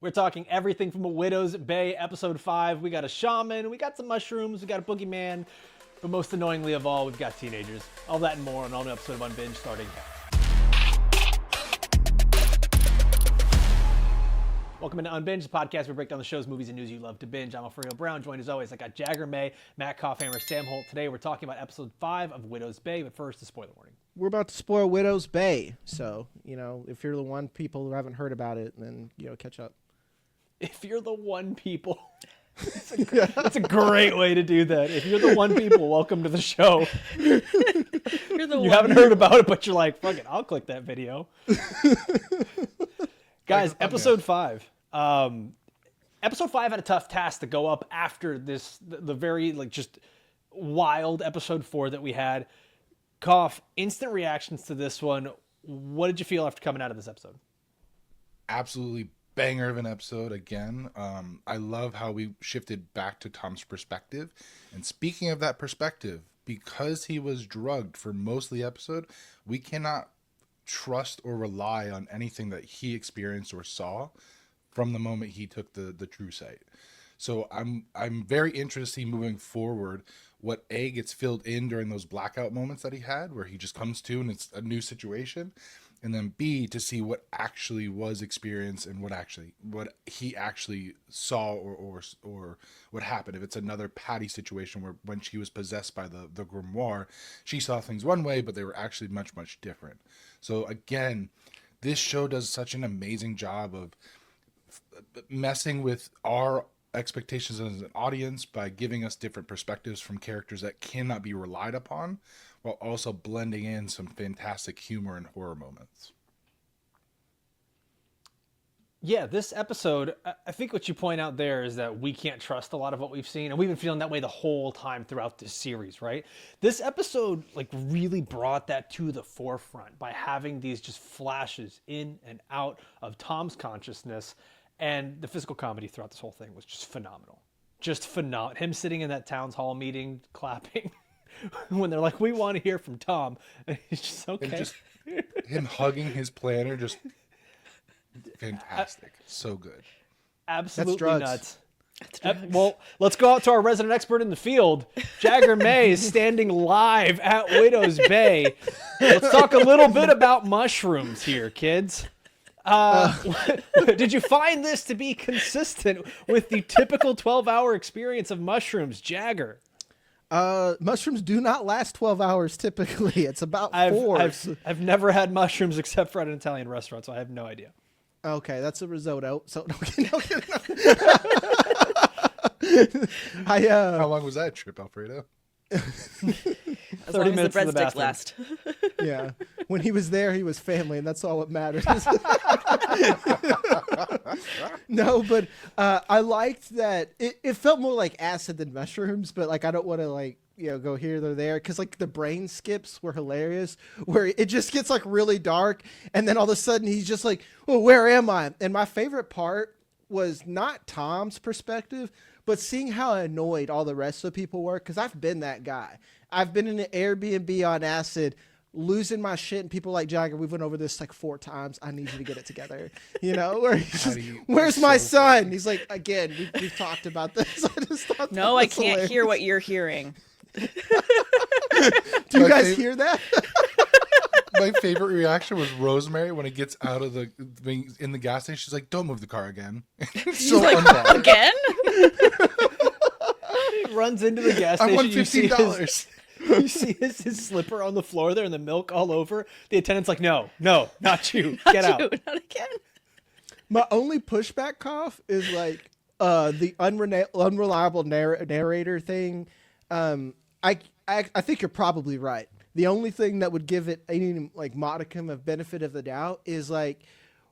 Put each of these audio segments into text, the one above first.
We're talking everything from A Widow's Bay, episode 5. We got a shaman, we got some mushrooms, we got a boogeyman, but most annoyingly of all, we've got teenagers. All that and more on an all-new episode of Unbinged starting now. Welcome into Unbinged, the podcast where we break down the shows, movies, and news you love to binge. I'm Alfredo Brown, joined as always. I got Jagger, May, Matt Kopfhamer, Sam Holt. Today we're talking about episode 5 of Widow's Bay, but first, a spoiler warning. We're about to spoil Widow's Bay, so, if you're the one people who haven't heard about it, then, catch up. If you're the one people... That's a great way to do that. If you're the one people, welcome to the show. You haven't heard about it, but you're like, fuck it, I'll click that video. Guys, episode 5. Episode 5 had a tough task to go up after this, the very, just wild episode 4 that we had. Kopf, instant reactions to this one. What did you feel after coming out of this episode? Absolutely banger of an episode again. I love how we shifted back to Tom's perspective. And speaking of that perspective, because he was drugged for most of the episode, we cannot trust or rely on anything that he experienced or saw from the moment he took the true sight. So I'm very interested moving forward what A gets filled in during those blackout moments that he had, where he just comes to and it's a new situation. And then B, to see what actually was experienced and what he actually saw or what happened. If it's another Patty situation where when she was possessed by the grimoire, she saw things one way, but they were actually much, much different. So again, this show does such an amazing job of messing with our expectations as an audience by giving us different perspectives from characters that cannot be relied upon, while also blending in some fantastic humor and horror moments. Yeah, this episode, I think what you point out there is that we can't trust a lot of what we've seen, and we've been feeling that way the whole time throughout this series, right? This episode, really brought that to the forefront by having these just flashes in and out of Tom's consciousness, and the physical comedy throughout this whole thing was just phenomenal. Just phenomenal. Him sitting in that town hall meeting, clapping, when they're like, we want to hear from Tom. And he's just, okay. And just him hugging his planner, just fantastic. So good. Absolutely nuts. Well, let's go out to our resident expert in the field. Jagger May is standing live at Widow's Bay. Let's talk a little bit about mushrooms here, kids. Did you find this to be consistent with the typical 12-hour experience of mushrooms, Jagger? Mushrooms do not last 12 hours typically. It's about 4. I've never had mushrooms except for at an Italian restaurant, so I have no idea. Okay, that's a risotto. So no. How long was that trip, Alfredo? As 30 long as minutes the to the breadsticks bathroom. last. Yeah, when he was there, he was family, and that's all that matters. No, but I liked that it felt more like acid than mushrooms, but I don't want to go here or there, because the brain skips were hilarious, where it just gets really dark, and then all of a sudden he's just like, well, where am I? And my favorite part was not Tom's perspective, but seeing how annoyed all the rest of the people were, because I've been that guy. I've been in an Airbnb on acid, losing my shit, and people like, Jagger, we've went over this 4 times. I need you to get it together. Where he's just, where's my son? He's like, again, we've talked about this. I just thought No, I can't hear what you're hearing. Do you guys hear that? My favorite reaction was Rosemary when it gets out of in the gas station. She's like, "Don't move the car again." She's like, again? He runs into the gas I station. won $15. You see his slipper on the floor there and the milk all over. The attendant's like, no, not you. Get out. Not again. My only pushback cough is the unreliable narrator thing. I think you're probably right. The only thing that would give it any modicum of benefit of the doubt is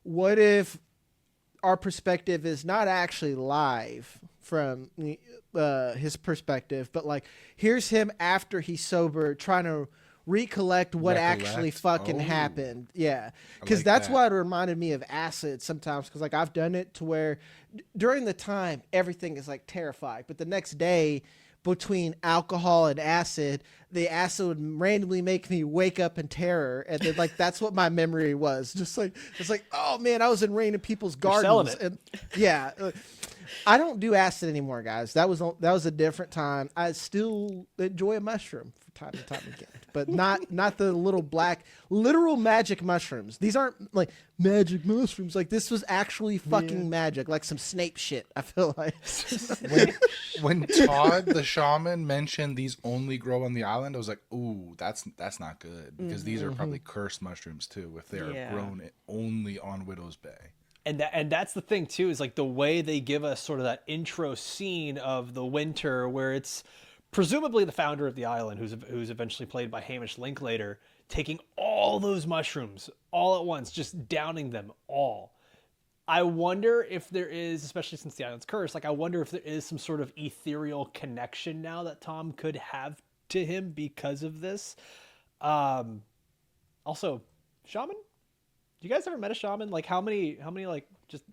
what if our perspective is not actually live from his perspective, but here's him after he's sober trying to recollect what actually fucking happened. Yeah, because that's why it reminded me of acid sometimes, because I've done it to where during the time everything is terrifying, but the next day between alcohol and acid, the acid would randomly make me wake up in terror, and then like that's what my memory was. Just like it's like, oh man, I was in rain in people's selling gardens, it. and yeah. I don't do acid anymore, guys. That was a different time. I still enjoy a mushroom from time to time again, but not the little black literal magic mushrooms. These aren't like magic mushrooms. Like this was actually fucking magic, like some Snape shit. I feel like When Todd the shaman mentioned these only grow on the island, I was like, "Ooh, that's not good," because these are probably cursed mushrooms too if they are grown only on Widow's Bay. And that's the thing too, is like the way they give us sort of that intro scene of the winter, where it's presumably the founder of the island, who's eventually played by Hamish Linklater, taking all those mushrooms all at once, just downing them all. I wonder if there is, especially since the island's cursed, like I wonder if there is some sort of ethereal connection now that Tom could have to him because of this. Also, shaman? You guys ever met a shaman? Like how many like just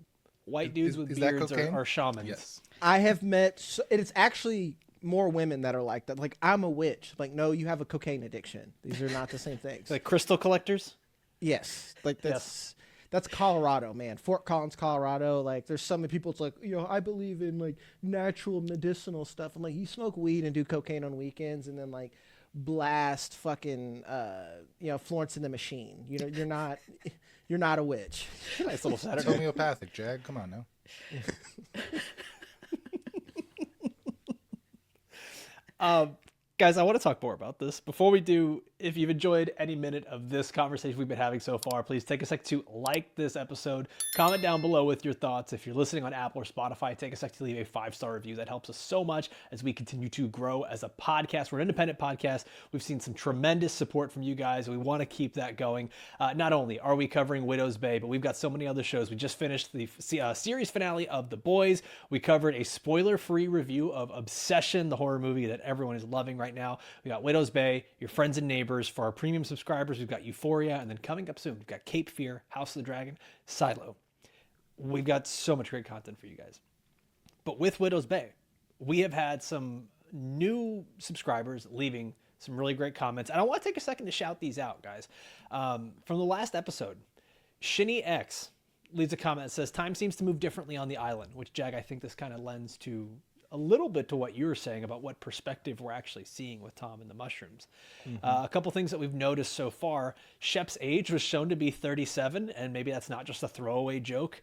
white dudes with beards are shamans? Yes. I have met. It's actually more women that are like that. Like I'm a witch. Like no, you have a cocaine addiction. These are not the same things. Like crystal collectors? Yes, like that's Colorado, man. Fort Collins, Colorado. Like there's so many people. It's like I believe in like natural medicinal stuff. I'm like you smoke weed and do cocaine on weekends, and then like blast fucking Florence and the Machine. You're not a witch. Nice little It's Saturday. homeopathic, Jag. Come on now. Guys, I want to talk more about this. Before we do, if you've enjoyed any minute of this conversation we've been having so far, please take a sec to like this episode. Comment down below with your thoughts. If you're listening on Apple or Spotify, take a sec to leave a 5-star review. That helps us so much as we continue to grow as a podcast. We're an independent podcast. We've seen some tremendous support from you guys. We want to keep that going. Not only are we covering Widow's Bay, but we've got so many other shows. We just finished the series finale of The Boys. We covered a spoiler-free review of Obsession, the horror movie that everyone is loving right now. We got Widow's Bay, Your Friends and Neighbors. For our premium subscribers, we've got Euphoria, and then coming up soon, we've got Cape Fear, House of the Dragon, Silo. We've got so much great content for you guys. But with Widow's Bay, we have had some new subscribers leaving some really great comments. And I want to take a second to shout these out, guys. From the last episode, Shinny X leaves a comment that says, time seems to move differently on the island, which, Jag, I think this kind of lends to a little bit to what you were saying about what perspective we're actually seeing with Tom and the mushrooms. A couple things that we've noticed so far. Shep's age was shown to be 37, and maybe that's not just a throwaway joke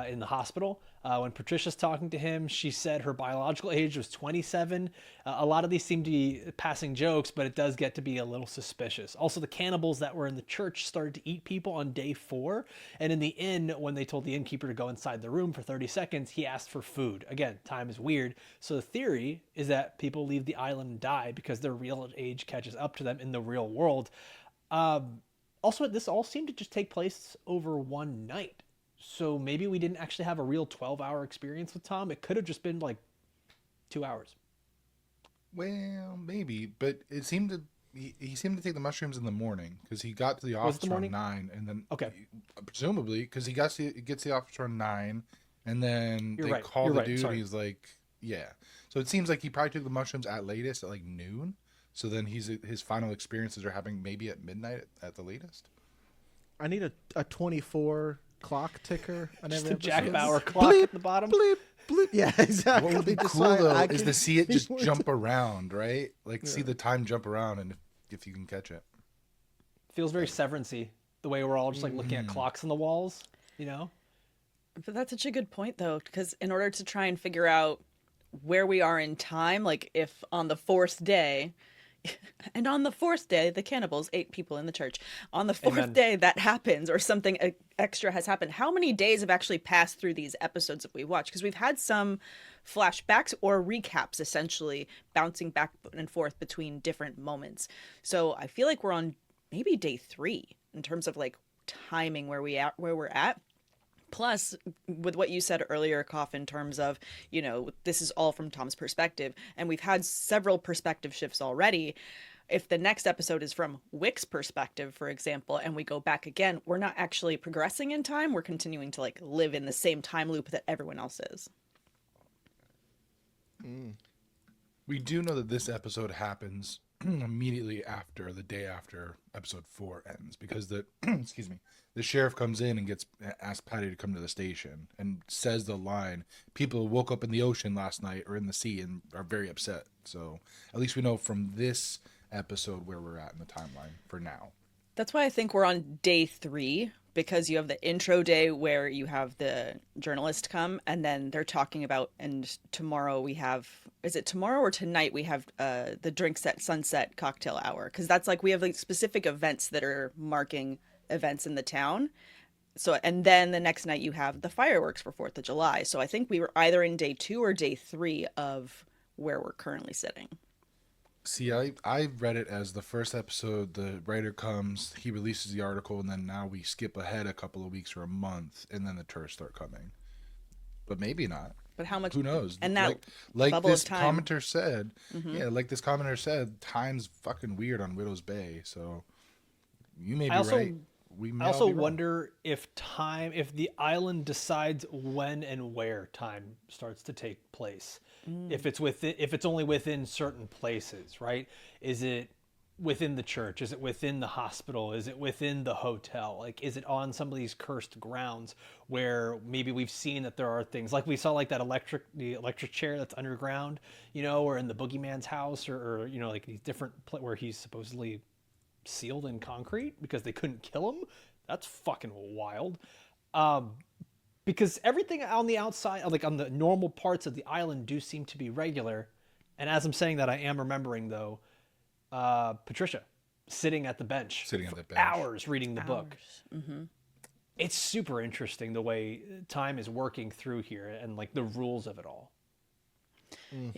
in the hospital. When Patricia's talking to him, she said her biological age was 27. A lot of these seem to be passing jokes, but it does get to be a little suspicious. Also, the cannibals that were in the church started to eat people on day 4. And in the inn, when they told the innkeeper to go inside the room for 30 seconds, he asked for food. Again, time is weird. So the theory is that people leave the island and die because their real age catches up to them in the real world. Also, this all seemed to just take place over one night. So maybe we didn't actually have a real 12-hour experience with Tom. It could have just been like 2 hours. Well, maybe, but it seemed to he seemed to take the mushrooms in the morning because he got to the Was it office the around morning? 9, and then Presumably, because he gets to the office around 9, and then You're they right. call You're the right. dude. Sorry. He's like, yeah. So it seems like he probably took the mushrooms at latest at like noon. So then his final experiences are happening maybe at midnight at the latest. I need a 24 clock ticker. Just a Jack Bauer clock at the bottom. Bleep, bleep. Yeah, exactly. What would be Just cool so though I is can to see it just see what- jump around, right? Like see the time jump around, and if you can catch it. Feels very Severance-y, the way we're all just like looking at clocks on the walls, you know? But that's such a good point, though, because in order to try and figure out where we are in time, like if on the 4th day, and on the 4th day, the cannibals ate people in the church. On the 4th Amen. day, that happens, or something extra has happened. How many days have actually passed through these episodes that we watched? Because we've had some flashbacks or recaps, essentially, bouncing back and forth between different moments. So I feel like we're on maybe day 3 in terms of like timing where we're at. Plus, with what you said earlier, Kopf, in terms of, this is all from Tom's perspective, and we've had several perspective shifts already. If the next episode is from Wick's perspective, for example, and we go back again, we're not actually progressing in time. We're continuing to like live in the same time loop that everyone else is. We do know that this episode happens immediately after, the day after episode 4 ends, because the excuse me, the sheriff comes in and gets asked Patty to come to the station and says the line, "People woke up in the ocean last night or in the sea and are very upset." So at least we know from this episode where we're at in the timeline for now. That's why I think we're on day 3, because you have the intro day where you have the journalist come, and then they're talking about, and tomorrow we have, is it tomorrow or tonight we have the drinks at sunset cocktail hour? Because that's like, we have like specific events that are marking events in the town. So, and then the next night you have the fireworks for 4th of July. So I think we were either in day 2 or day 3 of where we're currently sitting. See, I read it as the first episode, the writer comes, he releases the article, and then now we skip ahead a couple of weeks or a month, and then the tourists start coming. But maybe not. But how much? Who knows? And that like bubble this of time. commenter said, yeah, like this commenter said, time's fucking weird on Widow's Bay. So you may be right. We may I also all be wrong. wonder if the island decides when and where time starts to take place. If it's only within certain places, right? Is it within the church? Is it within the hospital? Is it within the hotel? Like, is it on some of these cursed grounds where maybe we've seen that there are things like we saw, like that the electric chair that's underground, or in the boogeyman's house, or like these different where he's supposedly sealed in concrete because they couldn't kill him. That's fucking wild. Because everything on the outside, like on the normal parts of the island, do seem to be regular. And as I'm saying that, I am remembering though, Patricia sitting at the bench, hours reading the book. Mm-hmm. It's super interesting the way time is working through here and like the rules of it all. Mm-hmm.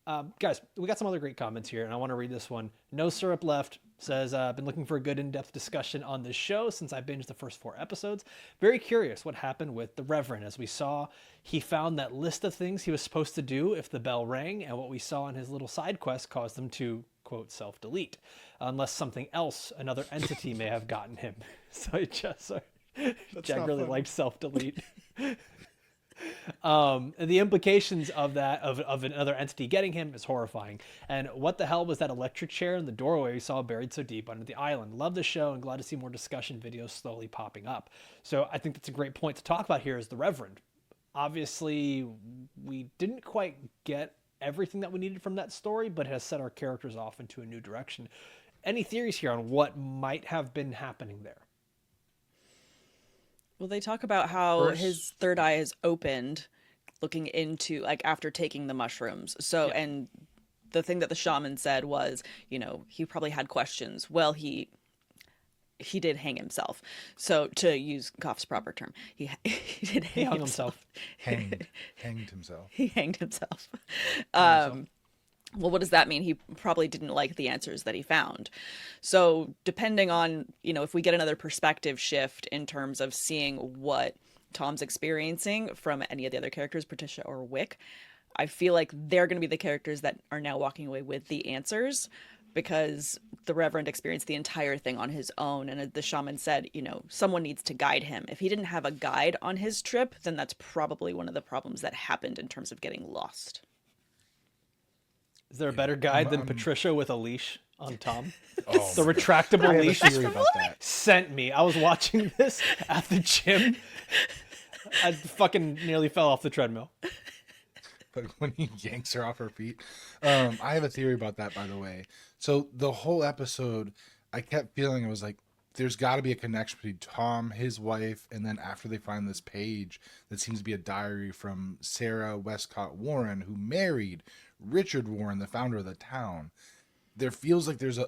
Yeah. Guys, we got some other great comments here, and I want to read this one. No Syrup Left says, I've been looking for a good in-depth discussion on this show since I binged the first 4 episodes. Very curious what happened with the Reverend. As we saw, he found that list of things he was supposed to do if the bell rang, and what we saw in his little side quest caused him to, quote, self-delete. Unless something else, another entity may have gotten him. So Jagger really liked self-delete. The implications of that of another entity getting him is horrifying. And what the hell was that electric chair in the doorway we saw buried so deep under the island? Love the show and glad to see more discussion videos slowly popping up. So I think that's a great point to talk about here is the Reverend. Obviously, we didn't quite get everything that we needed from that story, but it has set our characters off into a new direction. Any theories here on what might have been happening there? Well, they talk about how his third eye is opened looking into, like, after taking the mushrooms. So, yeah. And the thing that the shaman said was, he probably had questions. Well, he did hang himself. So, to use Koff's proper term, he did hang himself. Hanged himself. He hanged himself. Well, what does that mean? He probably didn't like the answers that he found. So depending on, if we get another perspective shift in terms of seeing what Tom's experiencing from any of the other characters, Patricia or Wick, I feel like they're going to be the characters that are now walking away with the answers, because the Reverend experienced the entire thing on his own. And the shaman said, someone needs to guide him. If he didn't have a guide on his trip, then that's probably one of the problems that happened in terms of getting lost. Is there a better guide than Patricia with a leash on Tom? Oh, the retractable leash about that. sent me. I was watching this at the gym. I fucking nearly fell off the treadmill. But when he yanks her off her feet. I have a theory about that, by the way. So the whole episode, I kept feeling, it was like, there's got to be a connection between Tom, his wife, and then after they find this page that seems to be a diary from Sarah Westcott Warren, who married Richard Warren, the founder of the town. There feels like there's a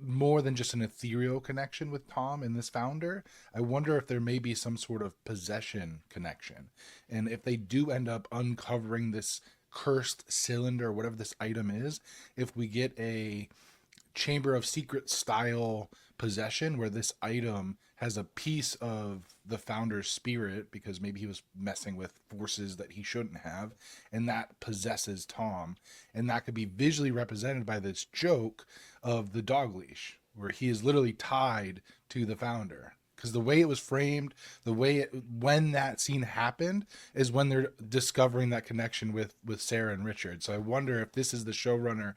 more than just an ethereal connection with Tom and this founder. I wonder if there may be some sort of possession connection. And if they do end up uncovering this cursed cylinder, whatever this item is, if we get a Chamber of Secrets style possession where this item has a piece of the founder's spirit because maybe he was messing with forces that he shouldn't have, and that possesses Tom, and that could be visually represented by this joke of the dog leash where he is literally tied to the founder, because the way it was framed, when that scene happened is when they're discovering that connection with Sarah and Richard. So I wonder if this is the showrunner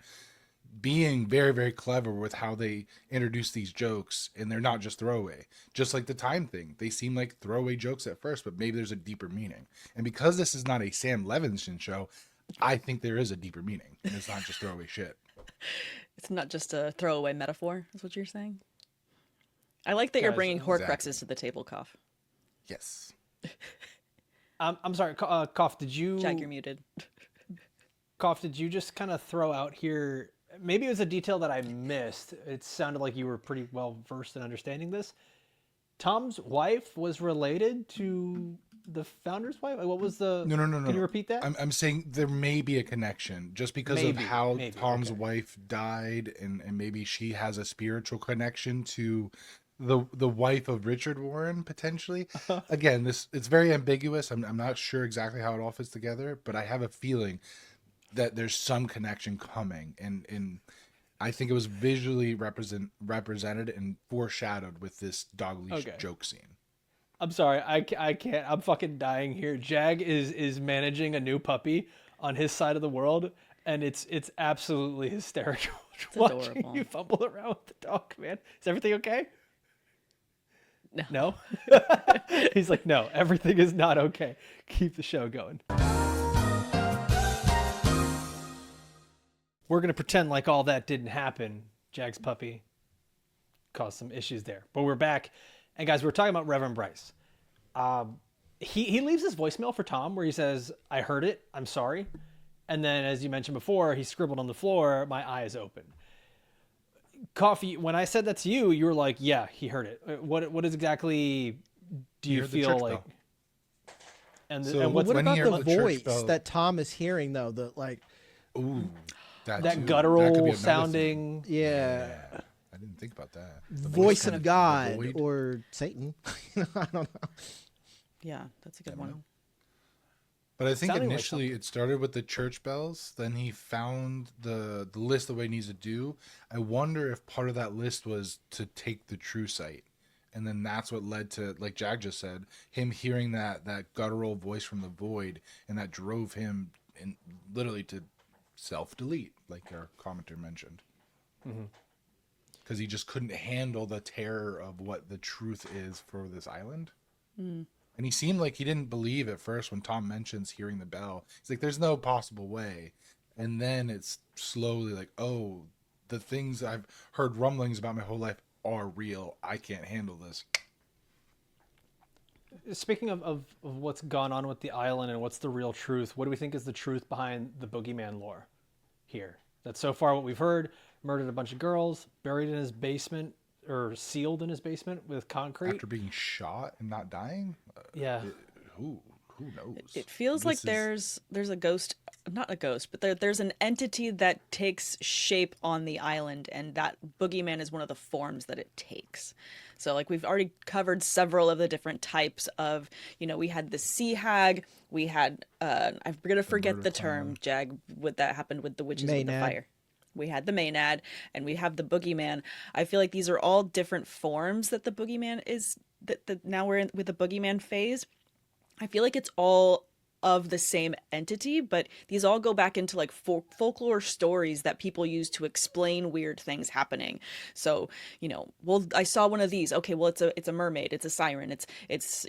being very, very clever with how they introduce these jokes, and they're not just throwaway. Just like the time thing, they seem like throwaway jokes at first, but maybe there's a deeper meaning. And because this is not a Sam Levinson show, I think there is a deeper meaning, and it's not just throwaway shit. It's not just a throwaway metaphor, is what you're saying. I like that you're Guys, bringing exactly. Horcruxes to the table, Kopf. Yes. I'm sorry, Kopf, did you... Jag, you're muted. Kopf, did you just kind of throw out here... Maybe it was a detail that I missed. It sounded like you were pretty well versed in understanding this. Tom's wife was related to the founder's wife? What was the... No. Can you repeat that? I'm saying there may be a connection just because of how Tom's wife died, and maybe she has a spiritual connection to the wife of Richard Warren, potentially. Again, it's very ambiguous. I'm not sure exactly how it all fits together, but I have a feeling that there's some connection coming, and I think it was visually represented and foreshadowed with this dog leash joke scene. I'm sorry, I can't. I'm fucking dying here. Jag is managing a new puppy on his side of the world, and it's absolutely hysterical watching adorable. you fumble around with the dog, man. Is everything okay? No? He's like, no, everything is not okay. Keep the show going. We're going to pretend like all that didn't happen. Jag's puppy caused some issues there. But we're back. And guys, we're talking about Reverend Bryce. He leaves his voicemail for Tom where he says, I heard it. I'm sorry. And then, as you mentioned before, he scribbled on the floor, my eye is open. Coffee, when I said that to you, you were like, yeah, he heard it. What is exactly do you feel like? Bell. And, So and what's What when about he the heard the church voice bell- that Tom is hearing, though? The like, Ooh, that too. That could be guttural another thing. sounding? yeah, I didn't think about that. voice of God void. or Satan. I don't know. Yeah, that's a good one. But I think Sounding like initially it started with the church bells. Then he found the list of what he needs to do. I wonder if part of that list was to take the true sight. And then that's what led to, like Jag just said, him hearing that guttural voice from the void. And that drove him literally to self-delete, like our commenter mentioned. Because he just couldn't handle the terror of what the truth is for this island. And he seemed like he didn't believe at first when Tom mentions hearing the bell. He's like, there's no possible way. And then it's slowly like, oh, the things I've heard rumblings about my whole life are real. I can't handle this. Speaking of what's gone on with the island and what's the real truth, what do we think is the truth behind the boogeyman lore here? That so far what we've heard, murdered a bunch of girls, buried in his basement, or sealed in his basement with concrete. After being shot and not dying? Yeah. Who knows? It feels This like is- there's a ghost, not a ghost, but there's an entity that takes shape on the island, and that boogeyman is one of the forms that it takes. So like we've already covered several of the different types of, we had the sea hag, we had I'm gonna forget the term, Jag, what that happened with the witches with the Maenad. fire. We had the Maenad, and we have the boogeyman. I feel like these are all different forms that the boogeyman is. That now we're in with the boogeyman phase. I feel like it's all of the same entity, but these all go back into like folklore stories that people use to explain weird things happening. So, well, I saw one of these. Okay, well, it's a mermaid, it's a siren, it's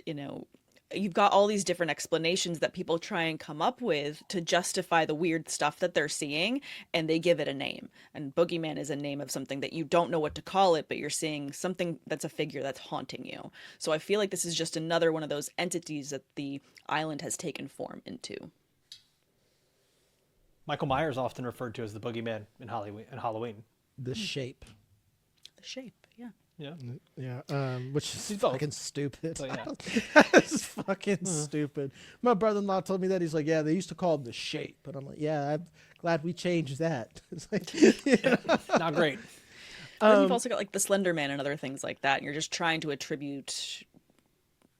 you've got all these different explanations that people try and come up with to justify the weird stuff that they're seeing, and they give it a name. And boogeyman is a name of something that you don't know what to call it, but you're seeing something that's a figure that's haunting you. So I feel like this is just another one of those entities that the island has taken form into. Michael Myers often referred to as the boogeyman in Halloween. The shape. The shape, yeah. Yeah. Yeah, which is He's both. fucking stupid. But yeah. It's fucking stupid. My brother-in-law told me that. He's like, yeah, they used to call him the shape. But I'm like, yeah, I'm glad we changed that. It's like, Not great. And then you've also got like the Slender Man and other things like that, and you're just trying to attribute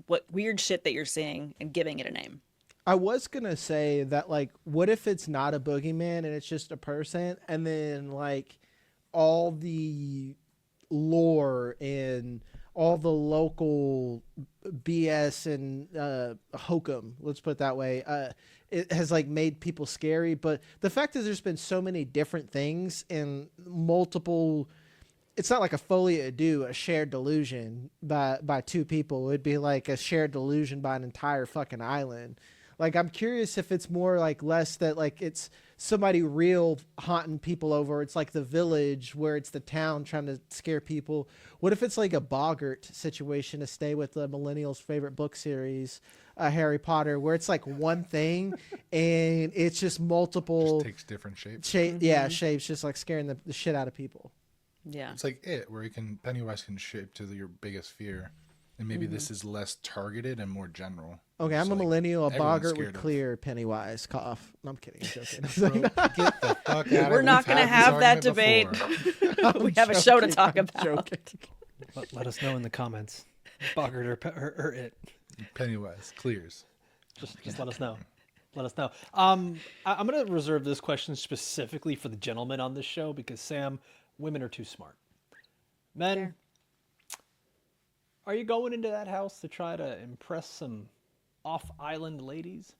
what weird shit that you're seeing and giving it a name. I was going to say that, like, what if it's not a boogeyman and it's just a person? And then, like, all the lore and all the local BS and hokum, let's put it that way, it has like made people scary. But the fact is there's been so many different things and multiple, it's not like a folie à deux, a shared delusion by two people. It'd be like a shared delusion by an entire fucking island. Like, I'm curious if it's more like less that like it's somebody real haunting people over. It's like the village where it's the town trying to scare people. What if it's like a Boggart situation, to stay with the millennials' favorite book series, Harry Potter, where it's like one thing and it's just multiple. Just takes different shapes. Yeah, shapes, just like scaring the shit out of people. Yeah. It's like where Pennywise can shape to your biggest fear. And maybe this is less targeted and more general. Okay, It's I'm a like millennial. A everyone's Boggart scared would of. clear Pennywise cough. No, I'm kidding. I'm joking. Bro, get the fuck out We're of not going gonna to have that debate. We have a show to talk about. Joking. Let us know in the comments. Boggart or it. Pennywise clears. Just let us know. Let us know. I'm going to reserve this question specifically for the gentlemen on this show because, Sam, women are too smart. Men, Fair. Are you going into that house to try to impress some off-island ladies?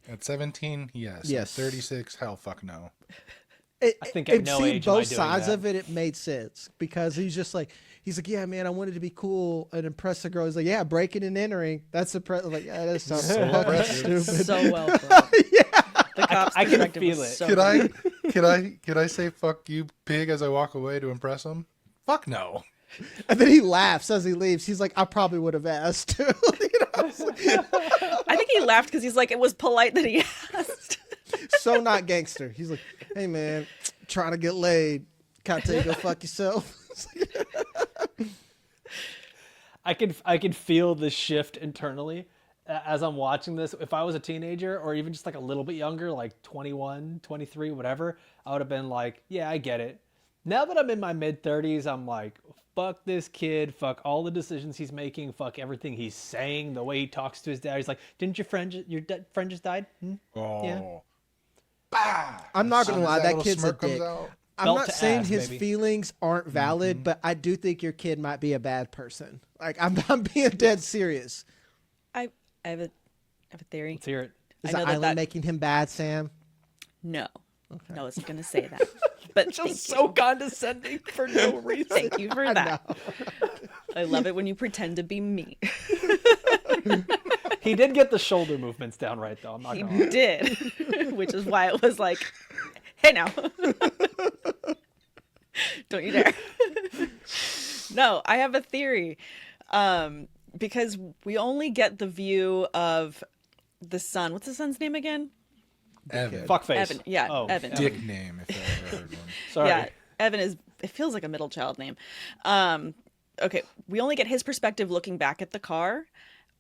At 17, yes. Yes. At 36, hell fuck no. I think at no seeing age am I both doing sides that. of it. It made sense because he's like, yeah, man, I wanted to be cool and impress the girl. He's like, yeah, breaking and entering. That's like, yeah, that sounds so fucking impressive. stupid. So well put. The cop's I can perspective feel was it. so Could good. I say fuck you, pig, as I walk away to impress him? Fuck no. And then he laughs as he leaves. He's like, I probably would have asked too. I was like, I think he laughed because he's like, it was polite that he asked. so not gangster. He's like, hey man, trying to get laid. Can't tell you go fuck yourself. I can feel the shift internally as I'm watching this. If I was a teenager or even just like a little bit younger, like 21, 23, whatever, I would have been like, yeah, I get it. Now that I'm in my mid 30s, I'm like, fuck this kid, fuck all the decisions he's making, fuck everything he's saying, the way he talks to his dad. He's like, didn't your friend just died? Hmm? Oh. Yeah. Bah! I'm not As gonna soon as lie, that little kid's a smirk comes dick. out, I'm Belt not to saying ass, his baby. feelings aren't valid, but I do think your kid might be a bad person. Like, I'm being dead serious. I have a theory. Let's hear it. Is I the know island that- making him bad, Sam? No. No, I wasn't going to say that. But thank Just you. so condescending for no reason. Thank you for that. I love it when you pretend to be me. He did get the shoulder movements down right, though. I'm not He gonna lie. did, which is why it was like, hey now. Don't you dare. No, I have a theory. Because we only get the view of the son. What's the son's name again? Evan. Fuckface. Evan. Yeah, Oh, Evan. Dick name, if I ever heard one. Sorry. Yeah, Evan is, it feels like a middle child name. Okay, we only get his perspective looking back at the car.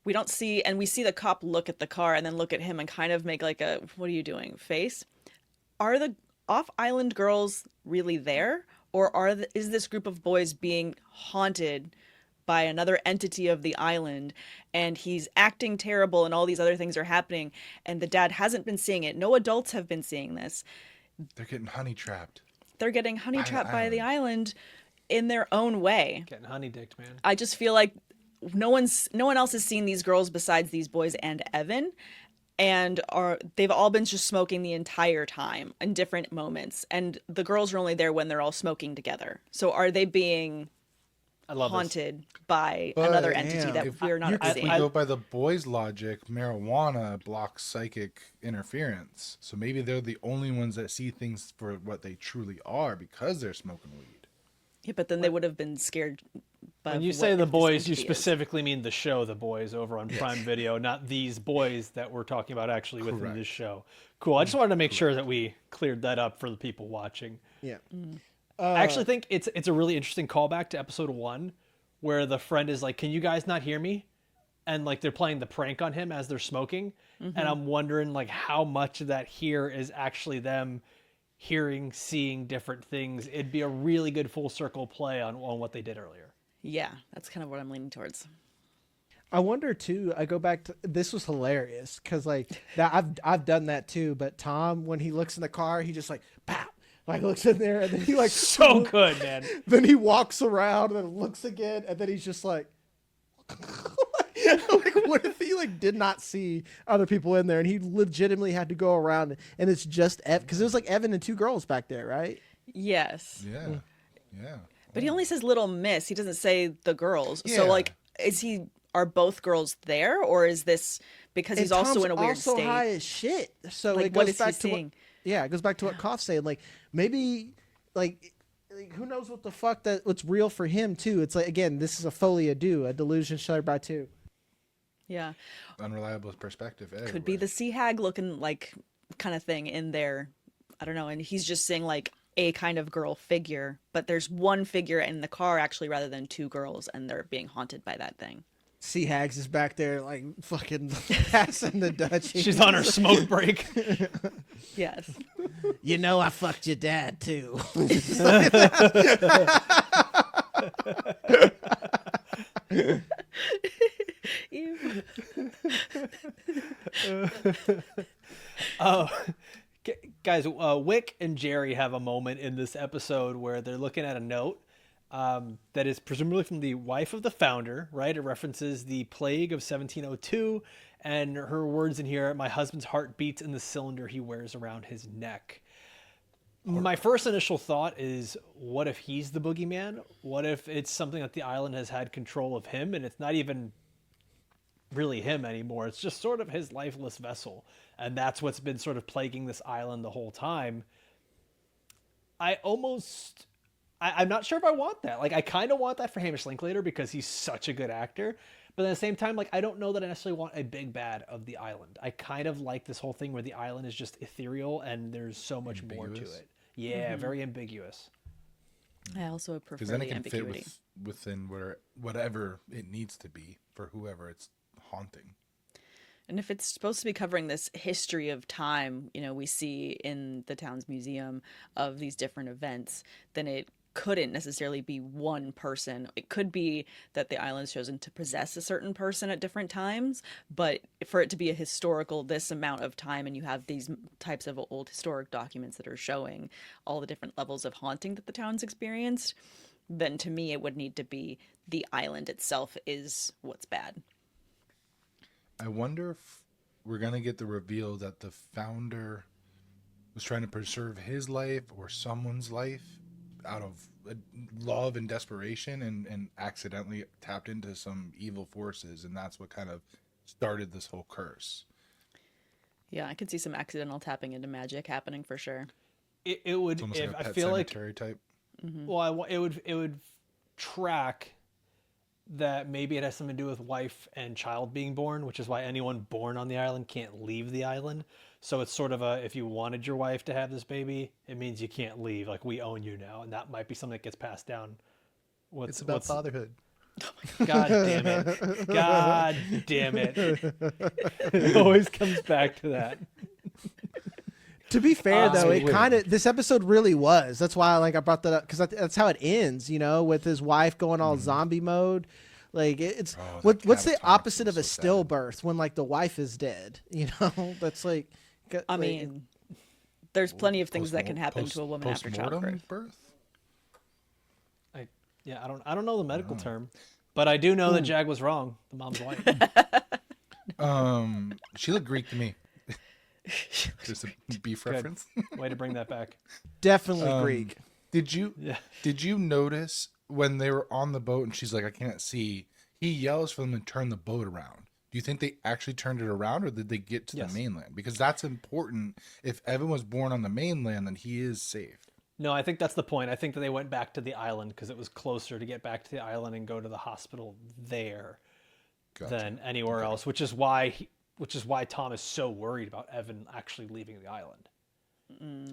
We don't see, and we see the cop look at the car and then look at him and kind of make like a, what are you doing, face? Are the off-island girls really there? Or is this group of boys being haunted by another entity of the island, and he's acting terrible and all these other things are happening, and the dad hasn't been seeing it? No adults have been seeing this. They're getting honey trapped. They're getting honey trapped by the island. island in their own way. Getting honey dicked, man. I just feel like no one else has seen these girls besides these boys and Evan, and they've all been just smoking the entire time in different moments, and the girls are only there when they're all smoking together. So are they being I love this. haunted by But, another entity damn, that if we're not If seeing? we go by the boys' logic, marijuana blocks psychic interference. So maybe they're the only ones that see things for what they truly are because they're smoking weed. Yeah, but then they would have been scared. When you say the boys, you specifically mean the show The Boys over on Prime Video, not these boys that we're talking about actually within Correct. this show. Cool. I just wanted to make sure that we cleared that up for the people watching. Yeah. I actually think it's a really interesting callback to episode 1 where the friend is like, can you guys not hear me? And like they're playing the prank on him as they're smoking. And I'm wondering like how much of that here is actually them hearing, seeing different things. It'd be a really good full circle play on what they did earlier. Yeah, that's kind of what I'm leaning towards. I wonder too. I go back to this was hilarious because like that I've done that too. But Tom, when he looks in the car, he just like pow Like looks in there and then he like So good, man. Then he walks around and looks again and then he's just like like what if he like did not see other people in there and he legitimately had to go around and it's just because it was like Evan and two girls back there, right? Yes. Yeah. Yeah. But he only says little miss. He doesn't say the girls. Yeah. So like, are both girls there, or is this because he's And also Tom's in a weird also state? high as shit. So Like, it what goes is he back to seeing? it goes back to what Koff's saying. Like maybe like who knows what the fuck what's real for him too. It's like again, this is a folie à deux, a delusion shared by two. Yeah, Unreliable perspective. could be the sea hag looking like kind of thing in there. I don't know. And he's just seeing like a kind of girl figure, but there's one figure in the car actually rather than two girls, and they're being haunted by that thing. Sea Hags is back there like fucking passing the Dutch. She's on her smoke break. Yes. You know I fucked your dad too. Ew. Oh, guys, Wick and Jerry have a moment in this episode where they're looking at a note that is presumably from the wife of the founder, right? It references the plague of 1702, and her words in here, "My husband's heart beats in the cylinder he wears around his neck." My first initial thought is, what if he's the boogeyman? What if it's something that the island has had control of him, and it's not even really him anymore? It's just sort of his lifeless vessel, and that's what's been sort of plaguing this island the whole time. I'm not sure if I want that. Like, I kind of want that for Hamish Linklater because he's such a good actor, but at the same time, like, I don't know that I necessarily want a big bad of the island. I kind of like this whole thing where the island is just ethereal and there's so much more to it. Yeah, very ambiguous. I also prefer Because then it the can fit ambiguity. within whatever it needs to be for whoever it's haunting. And if it's supposed to be covering this history of time, we see in the town's museum of these different events, then it couldn't necessarily be one person. It could be that the island's chosen to possess a certain person at different times, but for it to be a historical this amount of time, and you have these types of old historic documents that are showing all the different levels of haunting that the town's experienced, then to me it would need to be the island itself is what's bad. I wonder if we're going to get the reveal that the founder was trying to preserve his life or someone's life out of love and desperation and accidentally tapped into some evil forces. And that's what kind of started this whole curse. Yeah, I could see some accidental tapping into magic happening for sure. It would, It's almost if like a I Pet feel like, Sematary type. well, it would track that maybe it has something to do with wife and child being born, which is why anyone born on the island can't leave the island. So it's sort of if you wanted your wife to have this baby, it means you can't leave. Like, we own you now, and that might be something that gets passed down. It's about fatherhood. God damn it! God damn it! It always comes back to that. To be fair, though, it Wait. kind of this episode really was. That's why I brought that up because that's how it ends. With his wife going all zombie mode. Like it's that what's the catatonic opposite was of a so sad. stillbirth when like the wife is dead? That's like. I mean, there's plenty of things that can happen to a woman after Postmortem childbirth. birth? I don't know the medical term, but I do know that Jag was wrong. The mom's white. She looked Greek to me. Just a beef Good. reference. Way to bring that back. definitely Greek. Did you Yeah. did you notice when they were on the boat and she's like, I can't see, he yells for them to turn the boat around. Do you think they actually turned it around, or did they get to Yes. the mainland? Because that's important. If Evan was born on the mainland, then he is safe. No, I think that's the point. I think that they went back to the island because it was closer to get back to the island and go to the hospital there Gotcha. than anywhere else, which is why Tom is so worried about Evan actually leaving the island.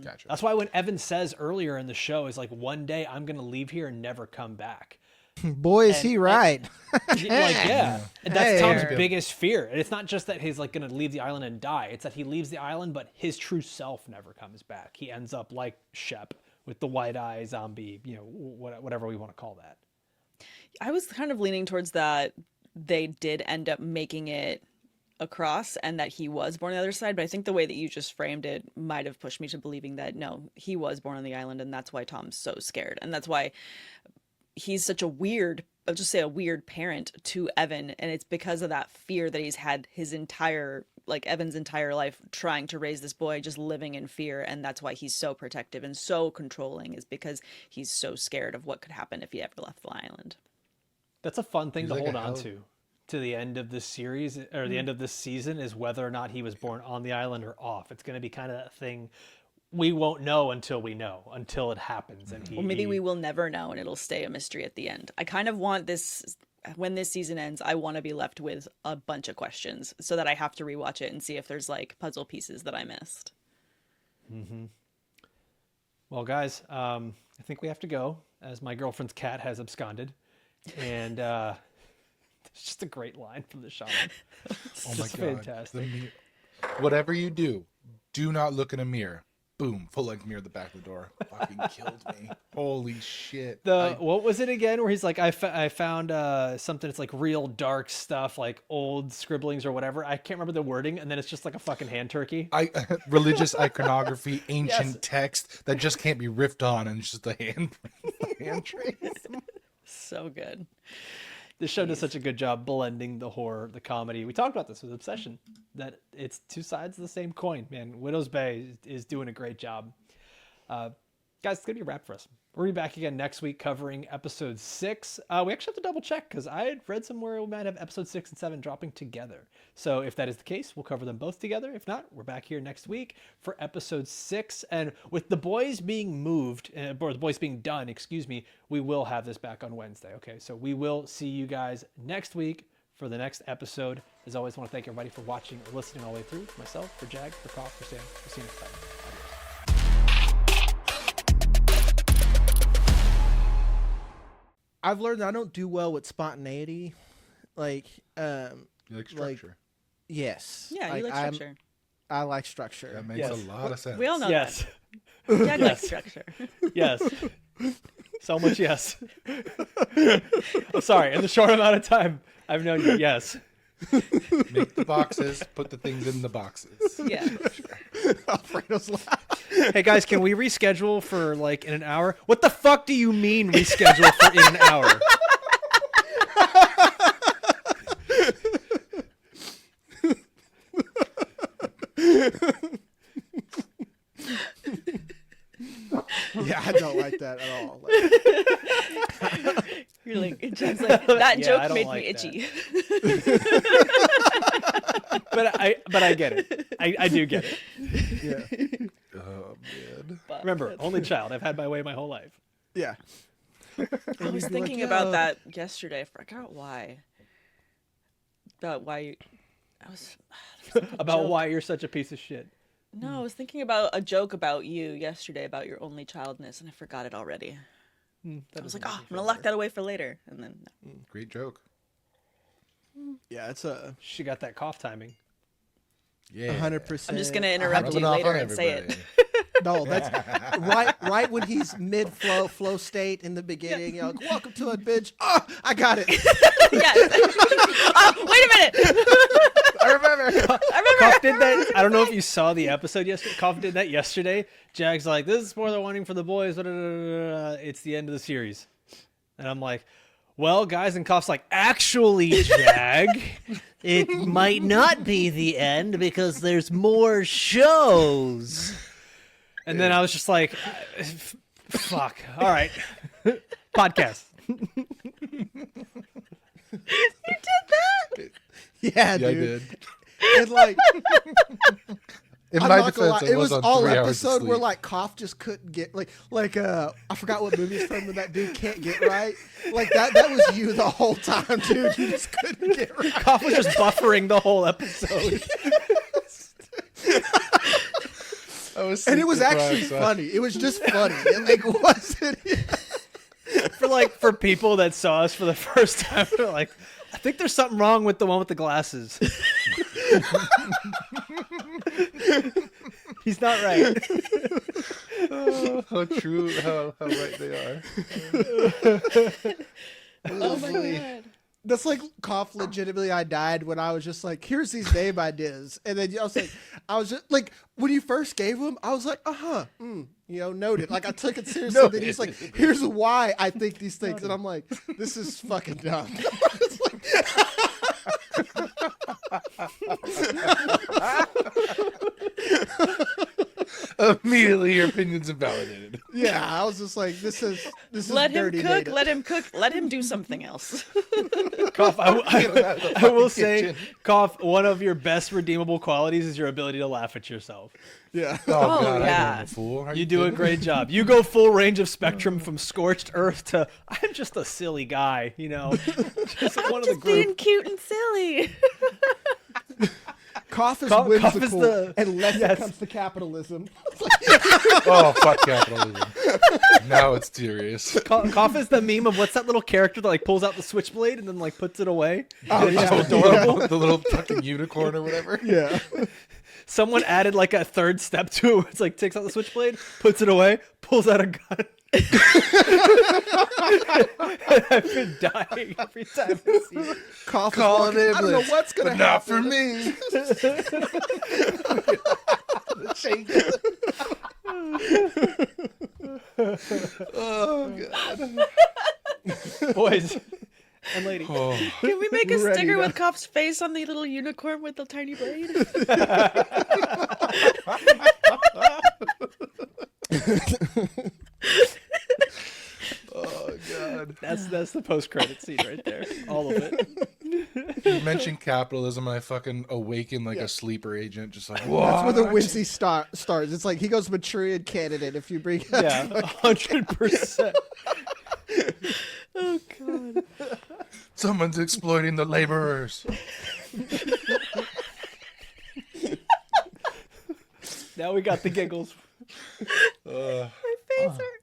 Gotcha. That's why when Evan says earlier in the show is like, one day I'm going to leave here and never come back. Boy, is he right. Yeah. And that's Hey. Tom's Yeah. biggest fear. And it's not just that he's like going to leave the island and die. It's that he leaves the island, but his true self never comes back. He ends up like Shep with the white eye zombie, whatever we want to call that. I was kind of leaning towards that they did end up making it across and that he was born on the other side. But I think the way that you just framed it might have pushed me to believing that no, he was born on the island, and that's why Tom's so scared, and that's why he's such a weird, I'll just say a weird parent to Evan, and it's because of that fear that he's had his entire, like Evan's entire life trying to raise this boy, just living in fear, and that's why he's so protective and so controlling, is because he's so scared of what could happen if he ever left the island. That's a fun thing He's to like hold a on hell- to the end of this series or the end of this season, is whether or not he was born on the island or off. It's going to be kind of that thing we won't know until it happens. And Or maybe we will never know, and it'll stay a mystery at the end. I kind of want this, when this season ends, I want to be left with a bunch of questions so that I have to rewatch it and see if there's like puzzle pieces that I missed. Well, guys, I think we have to go, as my girlfriend's cat has absconded. And it's just a great line from the shaman. Oh my Just god. fantastic. Whatever you do not look in a mirror. Boom, full length mirror at the back of the door. Fucking killed me. Holy shit. What was it again? Where he's like, I found something. It's like real dark stuff, like old scribblings or whatever. I can't remember the wording, and then it's just like a fucking hand turkey. Religious iconography, ancient Yes. text that just can't be riffed on, and it's just a hand trace. So good. This show does such a good job blending the horror, the comedy. We talked about this with Obsession, that it's two sides of the same coin, man. Widow's Bay is doing a great job. Guys, it's going to be a wrap for us. We'll be back again next week covering episode 6. We actually have to double check because I had read somewhere we might have episode 6 and 7 dropping together. So if that is the case, we'll cover them both together. If not, we're back here next week for episode 6. And with the boys being moved, or the boys being done, we will have this back on Wednesday. Okay, so we will see you guys next week for the next episode. As always, I want to thank everybody for watching or listening all the way through. For myself, for Jag, for Kopf, for Sam. We'll see you next time. Adios. I've learned I don't do well with spontaneity. Like, You like structure. yes. Yeah, you like structure. I like structure. That makes Yes. a lot of sense. We all know Yes. that. Yeah, I like Yes. structure. Yes. So much yes. I'm sorry. In the short amount of time I've known you, yes. Make the boxes, put the things in the boxes. Yeah. Alfredo's laugh. Hey guys, can we reschedule for like in an hour? What the fuck do you mean reschedule for in an hour? Yeah, I don't like that at all. You're like, Jen's like, that Yeah, I joke don't made like me that. itchy. But I get it. I do get it. Yeah. Oh man. Remember, only child. I've had my way my whole life. Yeah. I was thinking about that yesterday. I forgot why. About why you... I was... About joke. why you're such a piece of shit. No, I was thinking about a joke about you yesterday about your only childness, and I forgot it already. I was like, oh, I'm going to lock that away for later. And then, no. Great joke. Yeah, it's a She got that cough timing. Yeah. 100%. I'm just going to interrupt you Rubbing off later on and say it. everybody. No, that's right when he's mid flow state in the beginning. You're like, welcome to it, bitch. Oh, I got it. Yes. Oh, wait a minute. I remember. Kopf did that. I don't know if you saw the episode yesterday. Kopf did that yesterday. Jag's like, this is spoiler warning for the boys. It's the end of the series. And I'm like, well, guys, and Kopf's like, actually, Jag, it might not be the end because there's more shows. And then I was just like, fuck. All right. Podcast. Yeah, Yeah, I dude. did. And like, In I'm my not gonna defense, lie, I it was on all 3 hours of episode where sleep. like Kopf just couldn't get I forgot what movie it's from when that dude can't get right. Like that was you the whole time, dude. You just couldn't get right. Kopf was just buffering the whole episode. I was And it was sleep actually deprived, so funny. It was just funny. It like wasn't. For people that saw us for the first time, they're like, I think there's something wrong with the one with the glasses. He's not right. how true, how right they are. Oh my God. That's like Cough legitimately I died when I was just like, here's these name ideas. And then I was just like, when you first gave them, I was like, noted. Like I took it seriously. Then he's like, here's why I think these things. And I'm like, this is fucking dumb. It's like, Immediately your opinion's invalidated. yeah, I was just like, this is Let him dirty cook. data. Let him cook. Let him do something else. Cough, I will say, kitchen. Cough, one of your best redeemable qualities is your ability to laugh at yourself. Yeah. Oh, God, yeah. I'm a fool. Are You do a kidding? great job. You go full range of spectrum from scorched earth to I'm just a silly guy, just one of the Just group. being cute and silly. Cough is Cough is whimsical, the- unless yes. it comes to capitalism. Oh, fuck capitalism. Now it's serious. Cough is the meme of what's that little character that pulls out the switchblade and then puts it away. Oh, It's just yeah. adorable. The little fucking unicorn or whatever. Yeah. Someone added a third step to it. It's takes out the switchblade, puts it away, pulls out a gun. I've been dying every time I see it. Cough is Call walking, an I don't know ambulance, what's going to but not happen. for me. Oh, God. Boys and ladies. Oh. Can we make a Ready sticker to- with Coph's face on the little unicorn with the tiny braid? Oh, God. That's the post-credit scene right there. All of it. You mentioned capitalism, and I fucking awaken like a sleeper agent, just like, what? That's where the whimsy starts. It's like he goes Manchurian candidate if you bring up. Yeah, 100%. Oh God. Someone's exploiting the laborers. Now we got the giggles. My face hurts.